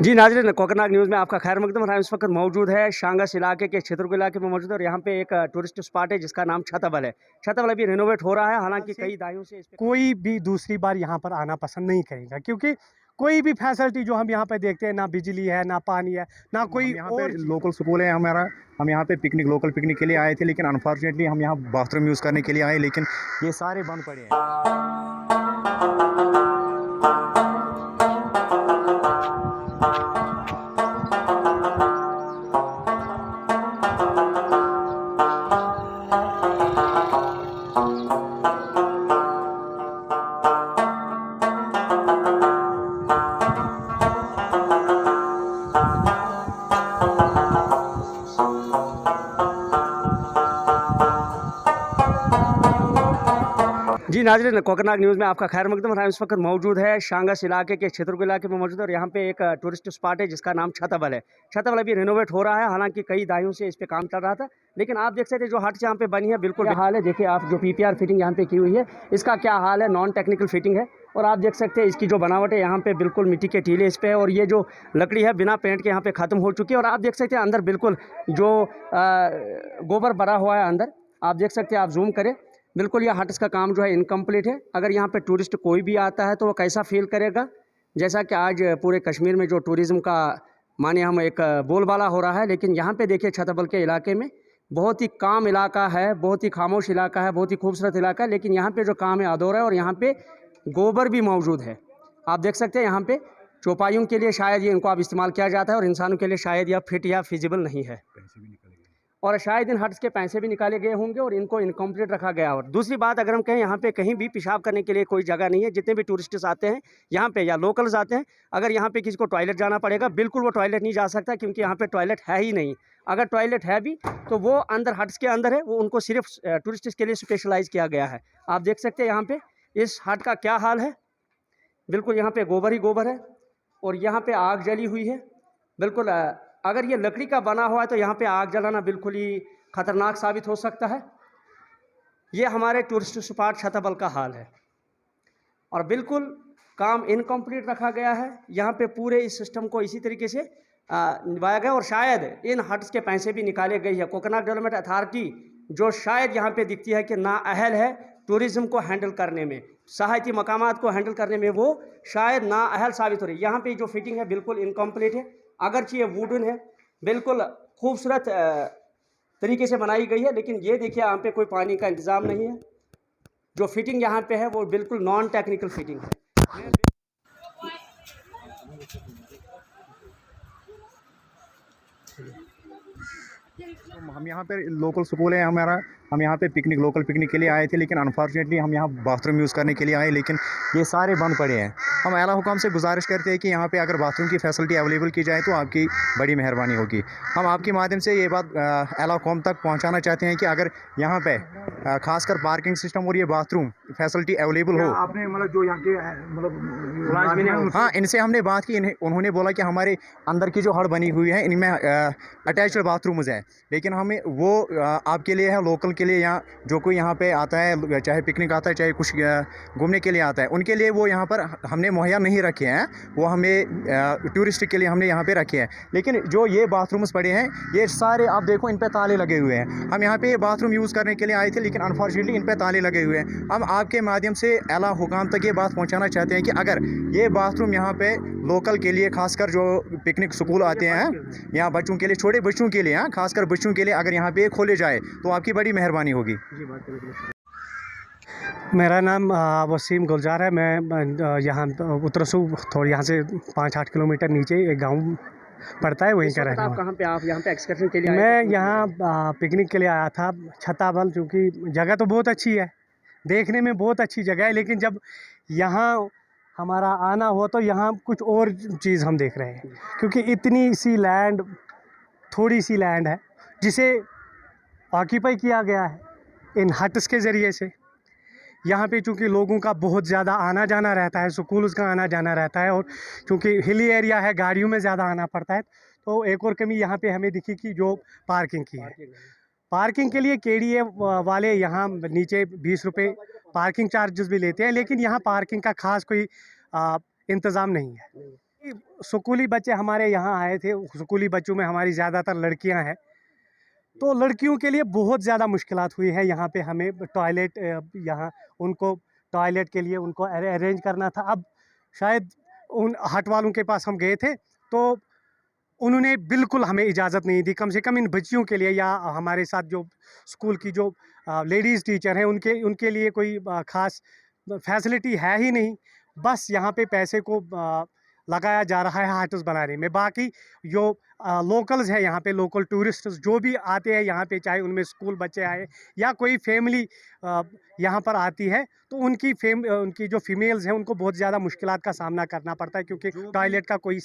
जी नाज़रीन, कोकरनाग न्यूज़ में आपका खैर मकदम। हम इस वक्त मौजूद है शांगस इलाके के क्षेत्र इलाके में मौजूद है और यहाँ पे एक टूरिस्ट स्पॉट है जिसका नाम छतबल है। छतबल अभी रिनोवेट हो रहा है, हालांकि कई दायों से इस पे कोई भी दूसरी बार यहाँ पर आना पसंद नहीं करेगा, क्योंकि कोई भी फैसिलिटी जो हम यहाँ पे देखते हैं, ना बिजली है, ना पानी है, ना कोई यहाँ और पे लोकल स्कूल है हमारा। हम यहाँ पे लोकल पिकनिक के लिए आए थे, लेकिन अनफॉर्चुनेटली हम यहाँ बाथरूम यूज़ करने के लिए आए, लेकिन ये सारे बंद पड़े हैं। जी नाज़रीन, कोकरनाग न्यूज़ में आपका खैर मकदम। हम इस वक्त मौजूद है शांगस इलाके के क्षेत्र इलाके में मौजूद है और यहाँ पे एक टूरिस्ट स्पॉट है जिसका नाम छतबल है। छतबल अभी रिनोवेट हो रहा है, हालांकि कई दायों से इस पे काम चल रहा था, लेकिन आप देख सकते हैं जो हट्स यहाँ पे बनी है बिल्कुल हाल है। देखिए आप, जो पीपीआर फिटिंग यहाँ पे की हुई है इसका क्या हाल है, नॉन टेक्निकल फिटिंग है। और आप देख सकते हैं इसकी जो बनावट है यहाँ पे बिल्कुल मिट्टी के टीले इस पे है, और ये जो लकड़ी है बिना पेंट के यहाँ पे ख़त्म हो चुकी है। और आप देख सकते हैं अंदर बिल्कुल जो गोबर भरा हुआ है अंदर, आप देख सकते हैं, आप जूम करें, बिल्कुल ये हट्स का काम जो है इनकम्प्लीट है। अगर यहाँ पे टूरिस्ट कोई भी आता है तो वो कैसा फील करेगा, जैसा कि आज पूरे कश्मीर में जो टूरिज़्म का माने हम एक बोलबाला हो रहा है, लेकिन यहाँ पे देखिए छतबल के इलाके में बहुत ही काम इलाका है, बहुत ही खामोश इलाका है, बहुत ही खूबसूरत इलाका है, लेकिन यहाँ पे जो काम है अधूरा है। और यहाँ पे गोबर भी मौजूद है, आप देख सकते हैं। यहाँ पे चौपाइयों के लिए शायद ये इनको अब इस्तेमाल किया जाता है और इंसानों के लिए शायद यह फिट या फिजिबल नहीं है, और शायद इन हट्स के पैसे भी निकाले गए होंगे और इनको इनकम्प्लीट रखा गया। और दूसरी बात, अगर हम कहें यहाँ पे कहीं भी पेशाब करने के लिए कोई जगह नहीं है। जितने भी टूरिस्ट्स आते हैं यहाँ पे या लोकल्स आते हैं, अगर यहाँ पे किसी को टॉयलेट जाना पड़ेगा, बिल्कुल वो टॉयलेट नहीं जा सकता, क्योंकि यहाँ पे टॉयलेट है ही नहीं। अगर टॉयलेट है भी तो वो अंदर हट्स के अंदर है, वो उनको सिर्फ टूरिस्ट्स के लिए स्पेशलाइज किया गया है। आप देख सकते हैं यहाँ पे इस हट का क्या हाल है, बिल्कुल यहाँ पे गोबर ही गोबर है और यहाँ पे आग जली हुई है। बिल्कुल अगर ये लकड़ी का बना हुआ है तो यहाँ पे आग जलाना बिल्कुल ही ख़तरनाक साबित हो सकता है। ये हमारे टूरिस्ट स्पॉट छतबल का हाल है और बिल्कुल काम इनकम्प्लीट रखा गया है। यहाँ पे पूरे इस सिस्टम को इसी तरीके से निभाया गया और शायद इन हट्स के पैसे भी निकाले गए हैं। कोकरनाग डेवलपमेंट अथॉरिटी जो शायद यहाँ पे दिखती है कि ना अहल है टूरिज़्म को हैंडल करने में, सहायती मकामात को हैंडल करने में, वो शायद ना अहल साबित हो रही है। यहाँ पे जो फिटिंग है बिल्कुल इनकम्प्लीट है, अगरचे ये वुडन है, बिल्कुल खूबसूरत तरीके से बनाई गई है, लेकिन ये देखिए यहाँ पे कोई पानी का इंतज़ाम नहीं है। जो फिटिंग यहाँ पे है वो बिल्कुल नॉन टेक्निकल फिटिंग है। हम यहाँ पे लोकल स्कूल है हमारा। हम यहाँ पे लोकल पिकनिक के लिए आए थे, लेकिन अनफॉर्चुनेटली हम यहाँ बाथरूम यूज़ करने के लिए आए, लेकिन ये सारे बंद पड़े हैं। हम आला हुकाम से गुजारिश करते हैं कि यहाँ पे अगर बाथरूम की फैसिलिटी अवेलेबल की जाए तो आपकी बड़ी मेहरबानी होगी। हम आपके माध्यम से ये बात आला हुकाम तक पहुँचाना चाहते हैं कि अगर यहाँ पे खासकर पार्किंग सिस्टम और ये बाथरूम फैसिलिटी अवेलेबल हो। आपने मतलब जो यहाँ के मतलब हाँ, इनसे हमने बात की, उन्होंने बोला कि हमारे अंदर की जो हड़ बनी हुई है इनमें अटैच्ड बाथरूम्स है, लेकिन हमें वो आपके लिए है, लोकल के लिए, यहाँ जो कोई यहाँ पे आता है, चाहे पिकनिक आता है चाहे कुछ घूमने के लिए आता है, उनके लिए वो यहाँ पर हमने मुहैया नहीं रखे हैं। वो हमें टूरिस्ट के लिए हमने यहाँ पे रखे हैं। लेकिन जो ये बाथरूम्स पड़े हैं ये सारे आप देखो, इन पे ताले लगे हुए हैं। हम यहाँ पे बाथरूम यूज़ करने के लिए आए थे, लेकिन अनफॉर्चुनेटली इन पे ताले लगे हुए हैं। हम आपके माध्यम से आला हुकाम तक ये बात पहुँचाना चाहते हैं कि अगर ये बाथरूम यहाँ पे लोकल के लिए, खासकर जो पिकनिक स्कूल आते हैं यहाँ बच्चों के लिए, छोटे बच्चों के लिए, खासकर बच्चों के लिए, अगर यहाँ पे खोले जाए तो आपकी बड़ी मेहरबानी होगी। मेरा नाम वसीम गुलजार है। मैं यहाँ उत्तरसू, थोड़ी यहाँ से 5-8 किलोमीटर नीचे एक गांव पड़ता है, वहीं का रहना। आप कहाँ पे, आप यहाँ पे एक्सकर्शन के लिए आए मैं थे? यहाँ पिकनिक के लिए आया था छतबल, क्योंकि जगह तो बहुत अच्छी है, देखने में बहुत अच्छी जगह है, लेकिन जब यहाँ हमारा आना हुआ तो यहाँ कुछ और चीज़ हम देख रहे हैं, क्योंकि इतनी सी लैंड, थोड़ी सी लैंड है जिसे ऑक्यूपाई किया गया है इन हट्स के ज़रिए से। यहाँ पे चूँकि लोगों का बहुत ज़्यादा आना जाना रहता है, स्कूल का आना जाना रहता है, और चूँकि हिली एरिया है, गाड़ियों में ज़्यादा आना पड़ता है, तो एक और कमी यहाँ पे हमें दिखी कि जो पार्किंग की है। पार्किंग के लिए केडीए वाले यहाँ नीचे 20 रुपये पार्किंग चार्जेस भी लेते हैं, लेकिन यहाँ पार्किंग का खास कोई इंतज़ाम नहीं है। स्कूली बच्चे हमारे यहाँ आए थे। स्कूली बच्चों में हमारी ज़्यादातर लड़कियाँ हैं, तो लड़कियों के लिए बहुत ज़्यादा मुश्किलात हुई है। यहाँ पे हमें टॉयलेट यहाँ उनको टॉयलेट के लिए उनको अरेंज करना था। अब शायद उन हट वालों के पास हम गए थे तो उन्होंने बिल्कुल हमें इजाज़त नहीं दी, कम से कम इन बच्चियों के लिए, या हमारे साथ जो स्कूल की जो लेडीज़ टीचर हैं उनके लिए कोई ख़ास फैसिलिटी है ही नहीं। बस यहाँ पे पैसे को लगाया जा रहा है हट्स बनाने में। बाकी जो लोकल्स हैं यहाँ पे, लोकल टूरिस्ट्स जो भी आते हैं यहाँ पे, चाहे उनमें स्कूल बच्चे आए या कोई फैमिली यहाँ पर आती है, तो उनकी जो फीमेल्स हैं उनको बहुत ज़्यादा मुश्किलात का सामना करना पड़ता है, क्योंकि टॉयलेट का कोई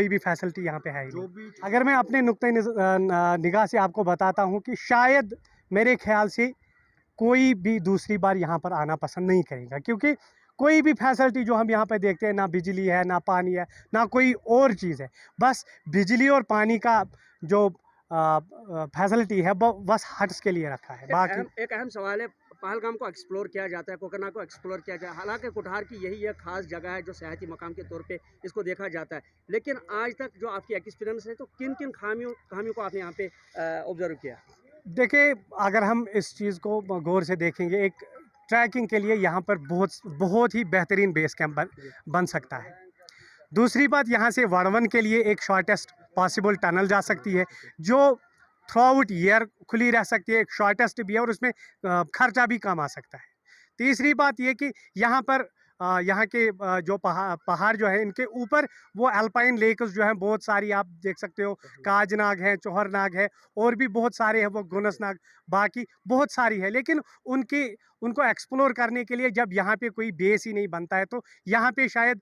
भी फैसिलिटी यहाँ पे है ही नहीं। अगर मैं अपने नुक्ते निगाह से आपको बताता हूँ कि शायद मेरे ख्याल से कोई भी दूसरी बार यहाँ पर आना पसंद नहीं करेगा, क्योंकि कोई भी फैसिलिटी जो हम यहाँ पे देखते हैं, ना बिजली है, ना पानी है, ना कोई और चीज़ है। बस बिजली और पानी का जो फैसिलिटी है वो बस हट्स के लिए रखा है। बाकी एक अहम सवाल है, पहलगाम को एक्सप्लोर किया जाता है, कोकरनाग को एक्सप्लोर किया जाता है, हालांकि कुठार की यही एक खास जगह है जो सियाहती मकाम के तौर पे इसको देखा जाता है, लेकिन आज तक जो आपकी एक्सपीरियंस है, तो किन किन खामियों को आपने यहाँ पे ऑब्जर्व किया? देखिए, अगर हम इस चीज़ को गौर से देखेंगे, एक ट्रैकिंग के लिए यहाँ पर बहुत ही बेहतरीन बेस कैंप बन सकता है। दूसरी बात, यहाँ से वाड़वन के लिए एक शॉर्टेस्ट पॉसिबल टनल जा सकती है जो थ्रू आउट ईयर खुली रह सकती है, एक शॉर्टेस्ट भी है और उसमें खर्चा भी कम आ सकता है। तीसरी बात ये कि यहाँ पर यहाँ के जो पहाड़ जो है, इनके ऊपर वो अल्पाइन लेक्स जो हैं बहुत सारी आप देख सकते हो, काजनाग है, चौहरनाग है, और भी बहुत सारे हैं, वो गुनसनाग, बाकी बहुत सारी है। लेकिन उनको एक्सप्लोर करने के लिए जब यहाँ पे कोई बेस ही नहीं बनता है, तो यहाँ पे शायद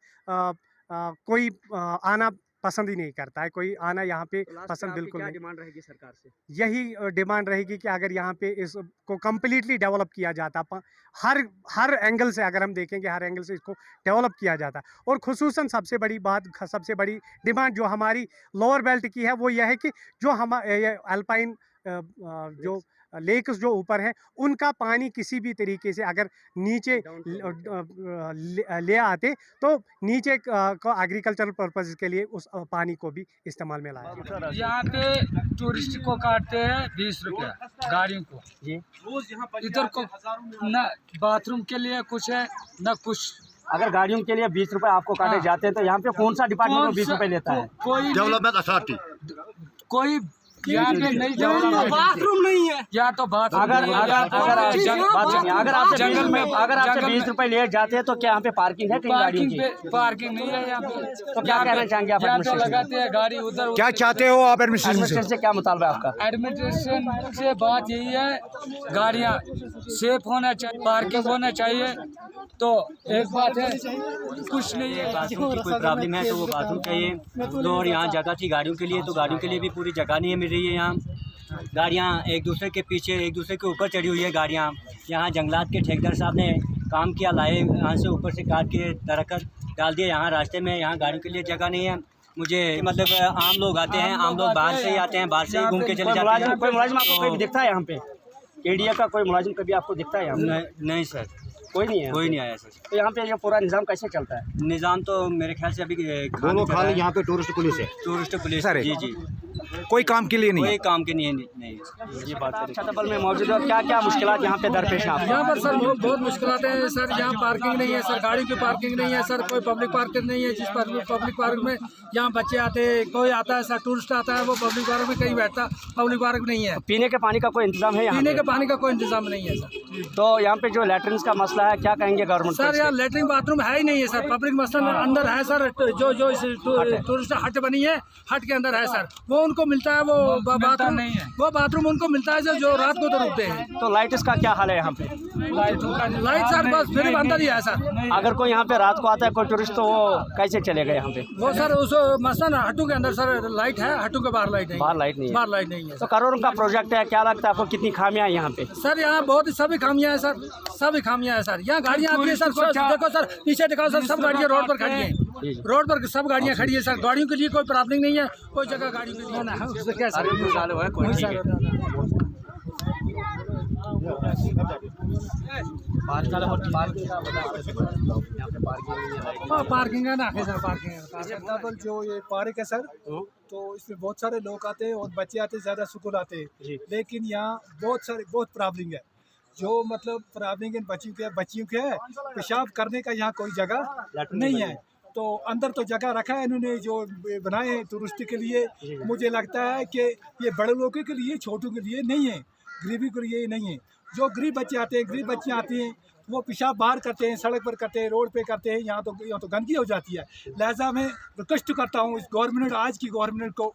कोई आना पसंद ही नहीं करता है, कोई आना यहाँ पे पसंद बिल्कुल नहीं। डिमांड रहेगी सरकार से? यही डिमांड रहेगी कि अगर यहाँ पे इसको कम्प्लीटली डेवलप किया जाता, हर एंगल से अगर हम देखेंगे, हर एंगल से इसको डेवलप किया जाता, और खुसूसन सबसे बड़ी डिमांड जो हमारी लोअर बेल्ट की है वो यह है कि जो हमारे अल्पाइन जो लेक्स जो ऊपर है, उनका पानी किसी भी तरीके से अगर नीचे ले आते तो नीचे को एग्रीकल्चरल पर्पस के लिए उस पानी को भी इस्तेमाल में लाया। यहाँ पे टूरिस्ट को काटते हैं 20 रुपया गाड़ियों को जी। इधर को न बाथरूम के लिए कुछ है न कुछ। अगर गाड़ियों के लिए 20 रुपए आपको काटे जाते हैं, तो यहाँ पे कौन सा डिपार्टमेंट 20 रुपए लेता है? कोई डेवलपमेंट अथॉरिटी, कोई यहाँ पे नहीं, बाथरूम नहीं है या तो बाथरूम। अगर आपसे 20 रुपए ले जाते हैं, तो क्या यहाँ पे पार्किंग है? पार्किंग नहीं है यहाँ पे। तो क्या कहना चाहेंगे आप? तो लगाते हैं गाड़ी उधर। क्या चाहते हो आप एडमिनिस्ट्रेशन से? क्या मुतालबा है आपका? एडमिनिस्ट्रेशन से बात यही है, गाड़ियाँ सेफ होना चाहिए, पार्किंग होना चाहिए। तो एक बात है, कुछ नहीं है। बाथरूम की कोई प्रॉब्लम है तो वो बाथरूम चाहिए, तो और यहाँ जगह थी गाड़ियों के लिए, तो गाड़ियों के लिए भी पूरी जगह नहीं मिल रही है। यहाँ गाड़ियाँ एक दूसरे के पीछे, एक दूसरे के ऊपर चढ़ी हुई है गाड़ियाँ। यहाँ जंगलात के ठेकेदार साहब ने काम किया, लाए यहाँ से ऊपर से काट के दरख्त डाल दिए यहाँ रास्ते में। यहाँ गाड़ियों के लिए जगह नहीं है। मुझे मतलब आम लोग आते हैं, आम लोग बाहर से ही आते हैं, बाहर से ही घूम के चले जाते हैं। कोई मुलाजिम आपको कभी दिखता है यहाँ पे? एडीए का कोई मुलाजिम कभी आपको दिखता है यहाँ? नहीं सर, कोई नहीं है। कोई नहीं आया सर। तो यहाँ पे ये पूरा निज़ाम कैसे चलता है? निज़ाम तो मेरे ख्याल से अभी दोनों खाली यहाँ पे टूरिस्ट पुलिस है। टूरिस्ट पुलिस सर, जी जी, कोई काम के लिए नहीं, कोई काम के लिए नहीं। ये बात है। छतबल में मौजूद है, क्या क्या मुश्किलात यहाँ पे दरपेश है? यहाँ पर सर बहुत मुश्किलात हैं सर। यहाँ पार्किंग नहीं है सर, गाड़ी की पार्किंग नहीं है सर, कोई पब्लिक पार्किंग नहीं है। जिस पब्लिक पार्क में यहाँ बच्चे आते हैं, कोई आता है सर, टूरिस्ट आता है, वो पब्लिक पार्क में कहीं बैठता, पब्लिक पार्क नहीं है। पीने के पानी का कोई इंतजाम है? पीने के पानी का कोई इंतजाम नहीं है सर। तो यहाँ पे जो लैट्रिन का मसला है, क्या कहेंगे गवर्नमेंट सर? यहाँ लेटरिन बाथरूम है ही नहीं है सर। पब्लिक मसला अंदर है सर, जो टूरिस्ट हट बनी है, हट के अंदर है सर। वो उनको मिलता है, वो बाथरूम नहीं है, वो बाथरूम उनको मिलता है जो रात को तो रुकते हैं। तो लाइट का क्या हाल है यहाँ पे? लाइट सर बस फिर अंदर ही है सर। अगर कोई यहाँ पे रात को आता है कोई टूरिस्ट, तो वो कैसे चलेगा यहाँ पे? वो सर उस मसला ना, हट्टू के अंदर सर लाइट है, हट्टू के बाहर लाइट नहीं, बाहर लाइट नहीं है। बाहर लाइट नहीं है। तो करोड़ों का प्रोजेक्ट है, क्या लगता है आपको कितनी खामियां हैं यहाँ पे? सर यहाँ बहुत सभी खामियां हैं सर, सभी खामियां हैं सर। यहाँ गाड़ियाँ आती है सर, देखो सर पीछे दिखाओ सर, सब गाड़ियाँ रोड पर खड़ी हैं, रोड पर सब गाड़ियाँ खड़ी है सर। गाड़ियों के लिए कोई प्रॉब्लम नहीं है, कोई जगह गाड़ी के लिए। पार्किंग है ना सर, पार्किंग है। डबल जो ये पार्क है सर, तो इसमें बहुत सारे लोग आते हैं और बच्चे आते हैं, ज़्यादा स्कूल आते हैं, लेकिन यहाँ बहुत प्रॉब्लम है। जो मतलब प्रॉब्लम इन बच्चियों के है, पेशाब करने का यहाँ कोई जगह नहीं है। तो अंदर तो जगह रखा है इन्होंने जो बनाए हैं टूरिस्ट के लिए। मुझे लगता है कि ये बड़े लोगों के लिए, छोटों के लिए नहीं है, गरीबी के लिए नहीं है। जो गरीब बच्चे आते हैं, गरीब बच्चियाँ आती हैं, वो पेशाब बाहर करते हैं, सड़क पर करते हैं, रोड पे करते हैं। यहाँ तो गंदगी हो जाती है। लिहाजा मैं रिक्वेस्ट करता हूँ इस गवर्नमेंट, आज की गवर्नमेंट को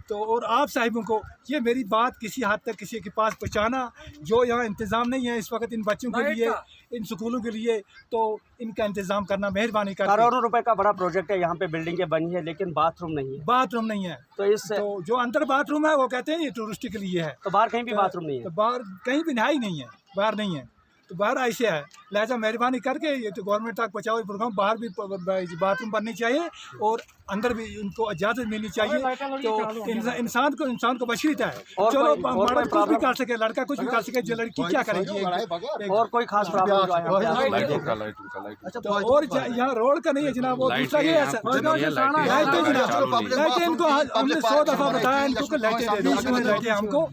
तो और आप साहिबों को, ये मेरी बात किसी हद तक किसी के पास पहुँचाना। जो यहाँ इंतज़ाम नहीं है इस वक्त इन बच्चों के लिए, इन स्कूलों के लिए, तो इनका इंतज़ाम करना मेहरबानी कर। करोड़ों रुपए का बड़ा प्रोजेक्ट है, यहाँ पे बिल्डिंगें बनी है लेकिन बाथरूम नहीं है। बाथरूम नहीं है, तो जो अंदर बाथरूम है वो कहते हैं ये टूरिस्ट के लिए है, तो बाहर कहीं भी बाथरूम नहीं है। तो बाहर कहीं भी नहाई नहीं है, बाहर नहीं है, तो बाहर ऐसे है। लिहाजा मेहरबानी करके ये तो गवर्नमेंट तक पहुँचाओ प्रोग्राम। बाहर भी बाथरूम बननी चाहिए और अंदर भी उनको इजाज़त मिलनी चाहिए। तो इंसान को बशीरता है। चलो मर्द कुछ भी कर सके, लड़का कुछ भी कर सके, जो लड़की क्या करेगी। और कोई खास प्रॉब्लम तो और यहाँ रोड का नहीं है जनाब, वो दूसरा ये है सर, लाइटें इनको हमने 100 दफ़ा बताया इनको लाइटें दे दो, लाइटें हमको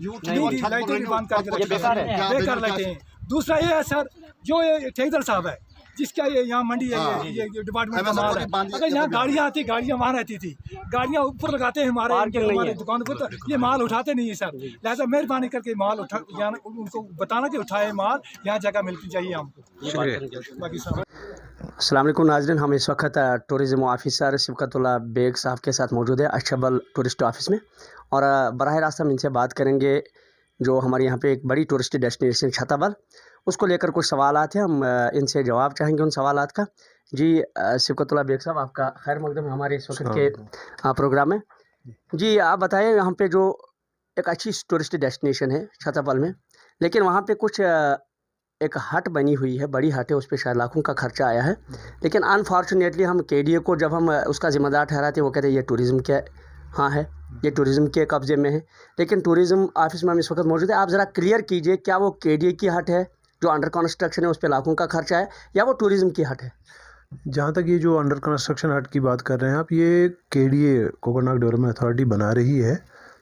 लाइटें बंद करके बेकार लाइटें हैं। दूसरा ये है सर, जो ये ठेकेदार साहब है जिसका ये यहाँ मंडी है, ये डिपार्टमेंट का माल है। अगर यहाँ गाड़ियाँ आती, गाड़ियाँ वहाँ रहती थी, गाड़ियाँ ऊपर लगाते हैं हमारे दुकान पर, तो ये माल उठाते नहीं है सर। लिहाजा मेहरबानी करके माल उनको बताना कि उठाए माल, यहाँ जगह मिलनी चाहिए हमको। बाकी सब अस्सलाम वालेकुम नाज़रीन, हम इस वक्त टूरिज़्म ऑफिसर सिबकतुल्लाह बेग साहब के साथ मौजूद है अछबल टूरिस्ट ऑफिस में, और बराह रास्त हम इनसे बात करेंगे जो हमारे यहाँ पे एक बड़ी टूरिस्ट डेस्टिनेशन छतबल, उसको लेकर कुछ सवालात हैं। हम इनसे जवाब चाहेंगे उन सवालात का। जी सिबकतुल्लाह बेग साहब, आपका खैर मकदम हमारे इस वक्त के प्रोग्राम में। जी आप बताइए, यहाँ पे जो एक अच्छी टूरिस्ट डेस्टिनेशन है छतबल में, लेकिन वहाँ पे कुछ एक हट बनी हुई है, बड़ी हट है, उस पर शायद लाखों का खर्चा आया है, लेकिन अनफॉर्चुनेटली हम KDA को जब हम उसका ज़िम्मेदार ठहराते हैं, वो कहते हैं ये टूरिज़्म के हाँ है, ये टूरिज़्म के कब्ज़े में है। लेकिन टूरिज़्म ऑफिस में हम इस वक्त मौजूद है। आप ज़रा क्लियर कीजिए, क्या वो KDA की हट है जो अंडर कंस्ट्रक्शन है, उस पर लाखों का खर्चा है, या वो टूरिज़्म की हट है? जहाँ तक ये जो अंडर कंस्ट्रक्शन हट की बात कर रहे हैं आप, ये KDA कोकोनग डेवलपमेंट अथॉरिटी बना रही है,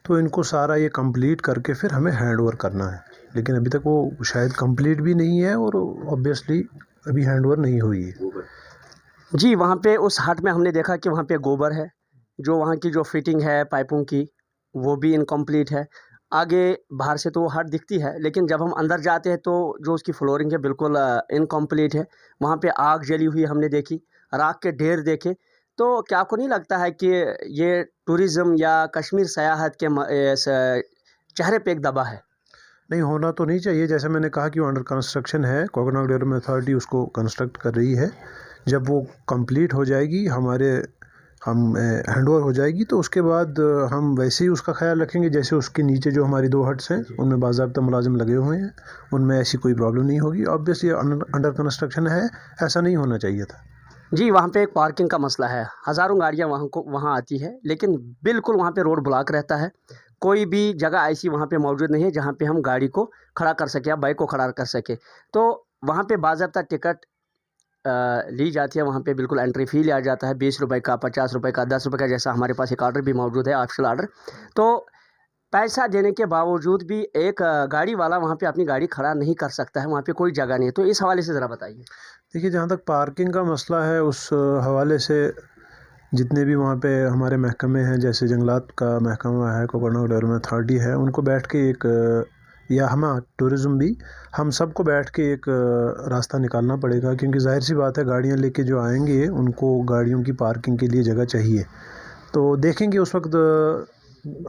तो इनको सारा ये कंप्लीट करके फिर हमें हैंड ओवर करना है। लेकिन अभी तक वो शायद कंप्लीट भी नहीं है और ऑब्वियसली अभी हैंड ओवर नहीं हुई है। जी, वहाँ पे उस हट में हमने देखा कि वहाँ पे गोबर है, जो वहाँ की जो फिटिंग है पाइपों की वो भी इनकम्प्लीट है। आगे बाहर से तो वो हट दिखती है, लेकिन जब हम अंदर जाते हैं तो जो उसकी फ्लोरिंग है बिल्कुल इनकम्प्लीट है। वहाँ पे आग जली हुई हमने देखी, राख के ढेर देखे। तो क्या आपको नहीं लगता है कि ये टूरिज़्म या कश्मीर सयाहत के चेहरे पे एक दबा है? नहीं, होना तो नहीं चाहिए। जैसे मैंने कहा कि वो अंडर कंस्ट्रक्शन है, कोकोनग डेवलपमेंट अथॉरिटी उसको कंस्ट्रक्ट कर रही है। जब वो कंप्लीट हो जाएगी, हम हैंड ओवर हो जाएगी, तो उसके बाद हम वैसे ही उसका ख्याल रखेंगे। जैसे उसके नीचे जो हमारी 2 हट्स हैं उनमें बाज़ाब्ता मुलाजिम लगे हुए हैं, उनमें ऐसी कोई प्रॉब्लम नहीं होगी। ऑब्वियसली अंडर कंस्ट्रक्शन है, ऐसा नहीं होना चाहिए था। जी, वहाँ पे एक पार्किंग का मसला है, हज़ारों गाड़ियाँ वहाँ आती है, लेकिन बिल्कुल वहाँ पे रोड ब्लॉक रहता है। कोई भी जगह ऐसी वहाँ पे मौजूद नहीं है जहाँ पे हम गाड़ी को खड़ा कर सकें या बाइक को खड़ा कर सकें। तो वहाँ पे बाज़ाब्ता टिकट ली जाती है, वहाँ पे बिल्कुल एंट्री फ़ी लिया जाता है, 20 रुपये का, 50 रुपये का, 10 रुपये का, जैसा हमारे पास एक ऑर्डर भी मौजूद है, ऑफिशियल ऑर्डर। तो पैसा देने के बावजूद भी एक गाड़ी वाला वहाँ पे अपनी गाड़ी खड़ा नहीं कर सकता है, वहाँ पे कोई जगह नहीं है। तो इस हवाले से ज़रा बताइए। देखिए, जहाँ तक पार्किंग का मसला है, उस हवाले से जितने भी वहाँ पे हमारे महकमे हैं, जैसे जंगलात का महकमा है, कोकोनग डेवलपमेंट अथॉरिटी है, उनको बैठ के एक या हम टूरिज़्म भी, हम सबको बैठ के एक रास्ता निकालना पड़ेगा। क्योंकि जाहिर सी बात है, गाड़ियाँ लेके जो आएंगे उनको गाड़ियों की पार्किंग के लिए जगह चाहिए। तो देखेंगे उस वक्त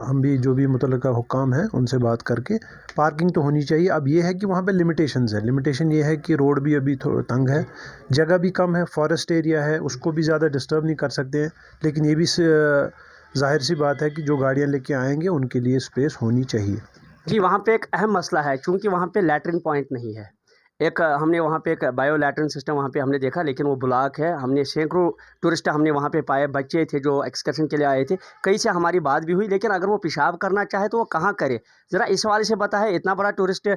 हम भी जो भी मुतल्लिका हुक्काम हैं उनसे बात करके, पार्किंग तो होनी चाहिए। अब ये है कि वहाँ पे लिमिटेशंस है। लिमिटेशन ये है कि रोड भी अभी थोड़ा तंग है, जगह भी कम है, फॉरेस्ट एरिया है, उसको भी ज़्यादा डिस्टर्ब नहीं कर सकते हैं। लेकिन ये भी जाहिर सी बात है कि जो गाड़ियाँ लेके आएंगे उनके लिए स्पेस होनी चाहिए। जी, वहाँ पे एक अहम मसला है, चूँकि वहाँ पे लैट्रिन पॉइंट नहीं है। एक हमने वहाँ पे एक बायो लैट्रिन सिस्टम वहाँ पे हमने देखा, लेकिन वो ब्लॉक है। हमने सैकड़ों टूरिस्ट हमने वहाँ पे पाए, बच्चे थे जो एक्सकर्शन के लिए आए थे, कई से हमारी बात भी हुई, लेकिन अगर वो पेशाब करना चाहे तो वो कहाँ करे? ज़रा इस हवाले से बताएं। इतना बड़ा टूरिस्ट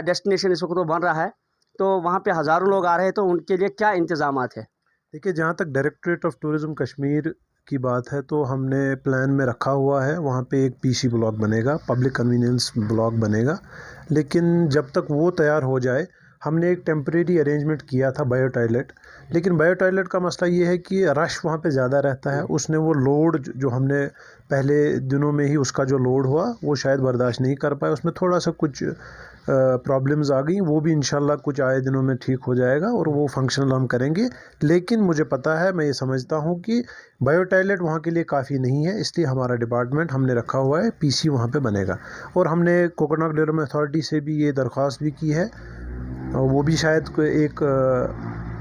डेस्टिनेशन इस वक्त तो बन रहा है, तो वहाँ पे हज़ारों लोग आ रहे हैं, तो उनके लिए क्या इंतज़ामात है? देखिए, जहाँ तक डायरेक्टरेट ऑफ टूरिज़्म कश्मीर की बात है तो हमने प्लान में रखा हुआ है वहाँ पे एक पीसी ब्लॉक बनेगा, पब्लिक कन्वीनियंस ब्लॉक बनेगा। लेकिन जब तक वो तैयार हो जाए, हमने एक टेम्परेरी अरेंजमेंट किया था बायो टॉयलेट। लेकिन बायो टॉयलेट का मसला ये है कि रश वहाँ पे ज़्यादा रहता है, उसने वो लोड जो हमने पहले दिनों में ही उसका जो लोड हुआ वो शायद बर्दाश्त नहीं कर पाए, उसमें थोड़ा सा कुछ प्रॉब्लम्स आ गई। वो भी इंशाल्लाह कुछ आए दिनों में ठीक हो जाएगा और वो फंक्शनल हम करेंगे। लेकिन मुझे पता है, मैं ये समझता हूँ कि बायो टॉयलेट वहाँ के लिए काफ़ी नहीं है, इसलिए हमारा डिपार्टमेंट हमने रखा हुआ है पीसी वहाँ पे बनेगा। और हमने कोकोनट डेवलपमेंट अथॉरिटी से भी ये दरख्वास्त भी की है, और वो भी शायद एक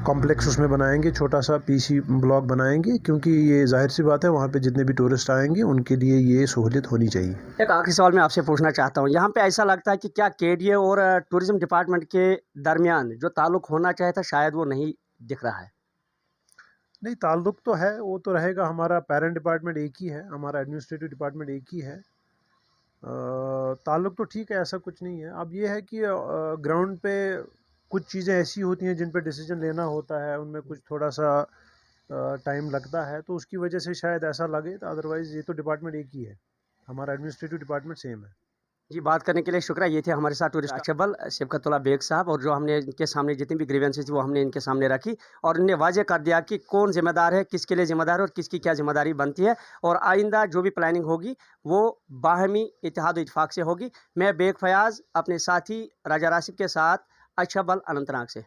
कॉम्प्लेक्स उसमें बनाएंगे, छोटा सा पीसी ब्लॉक बनाएंगे, क्योंकि ये जाहिर सी बात है वहाँ पे जितने भी टूरिस्ट आएंगे उनके लिए ये सहूलियत होनी चाहिए। एक आखिरी सवाल मैं आपसे पूछना चाहता हूँ, यहाँ पे ऐसा लगता है कि क्या केडीए और टूरिज्म डिपार्टमेंट के दरमियान जो ताल्लुक होना चाहिए था शायद वो नहीं दिख रहा है? नहीं, ताल्लुक तो है, वो तो रहेगा। हमारा पेरेंट डिपार्टमेंट एक ही है, हमारा एडमिनिस्ट्रेटिव डिपार्टमेंट एक ही है। ताल्लुक तो ठीक है, ऐसा कुछ नहीं है। अब ये है कि ग्राउंड पे कुछ चीज़ें ऐसी होती हैं जिन पे डिसीजन लेना होता है, उनमें कुछ थोड़ा सा टाइम लगता है, तो उसकी वजह से शायद ऐसा लगे। तो अदरवाइज़ ये तो डिपार्टमेंट एक ही है, हमारा एडमिनिस्ट्रेटिव डिपार्टमेंट सेम है। जी, बात करने के लिए शुक्रिया। ये थे हमारे साथ टूरिस्ट अचबल सिबकतुल्लाह बेग साहब, और जो हमने इनके सामने जितनी भी ग्रीवेंसेस थी वो हमने इनके सामने रखी और इन्हें वाज़ेह कर दिया कि कौन ज़िम्मेदार है, किसके लिए ज़िम्मेदार है और किसकी क्या ज़िम्मेदारी बनती है, और आइंदा जो भी प्लानिंग होगी वो बाहमी इत्तेहाद और इत्तेफाक से होगी। मैं बेग फयाज़ अपने साथी राजा राशिद के साथ अचबल अनंतनाग से।